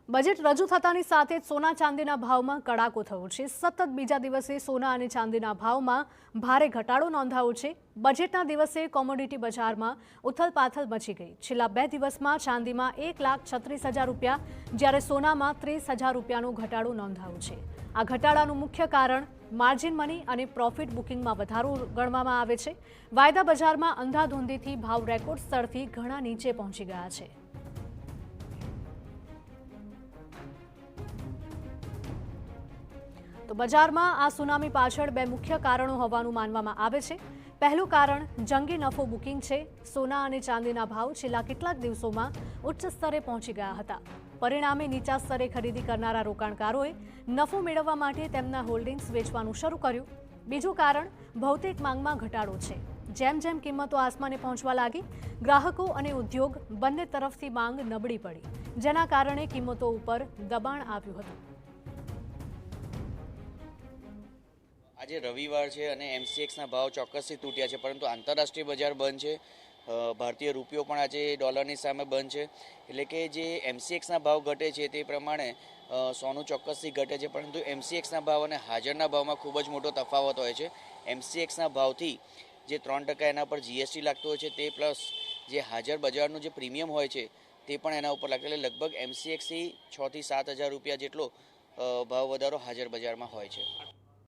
Budget રજૂ થતાની સાથે જ સોના ચાંદીના ભાવમાં કડાકો થયો છે। સતત બીજા દિવસે સોના અને ચાંદીના ભાવમાં ભારે ઘટાડો નોંધાયો છે। બજેટના દિવસે કોમોડિટી બજારમાં ઉથલપાથલ મચી ગઈ। છેલ્લા 2 દિવસમાં ચાંદીમાં 1,36,000 રૂપિયા જ્યારે સોનામાં 30,000 રૂપિયાનો ઘટાડો નોંધાયો છે। આ ઘટાડાનું મુખ્ય કારણ માર્જિન મની અને પ્રોફિટ બુકિંગમાં વધારો ગણવામાં આવે છે। વાયદા બજારમાં અંધાધૂંધીથી ભાવ રેકોર્ડ સ્તરથી ઘણા નીચે પહોંચી ગયા છે। તો બજારમાં આ સુનામી પાછળ 2 મુખ્ય કારણો હોવાનું માનવામાં આવે છે। પહેલું કારણ જંગી નફો બુકિંગ છે। સોના અને ચાંદીના ભાવ છેલ્લા કેટલાક દિવસોમાં ઉચ્ચ સ્તરે પહોંચી ગયા હતા। પરિણામે નીચા સ્તરે ખરીદી કરનારા રોકાણકારોએ નફો મેળવવા માટે તેમના હોલ્ડિંગ્સ વેચવાનું શરૂ કર્યું। બીજું કારણ ભૌતિક માંગમાં ઘટાડો છે। જેમ જેમ કિંમતો આસમાને પહોંચવા લાગી, ગ્રાહકો અને ઉદ્યોગ બંને તરફથી માંગ નબળી પડી, જેના કારણે કિંમતો ઉપર દબાણ આવ્યું હતું। આજે રવિવાર છે અને એમસીએક્સના ભાવ ચોક્કસથી તૂટ્યા છે, પરંતુ આંતરરાષ્ટ્રીય બજાર બંધ છે। ભારતીય રૂપિયો પણ આજે ડોલરની સામે બંધ છે, એટલે કે જે એમસીએક્સના ભાવ ઘટે છે તે પ્રમાણે સોનું ચોક્કસથી ઘટે છે, પરંતુ એમસીએક્સના ભાવ અને હાજરના ભાવમાં ખૂબ જ મોટો તફાવત હોય છે। એમસીએક્સના ભાવથી જે 3% એના પર જીએસટી લાગતું હોય છે, તે પ્લસ જે હાજર બજારનું જે પ્રીમિયમ હોય છે તે પણ એના ઉપર લાગે, એટલે લગભગ એમસીએક્સથી 6,000 થી 7,000 રૂપિયા જેટલો ભાવ વધારો હાજર બજારમાં હોય છે।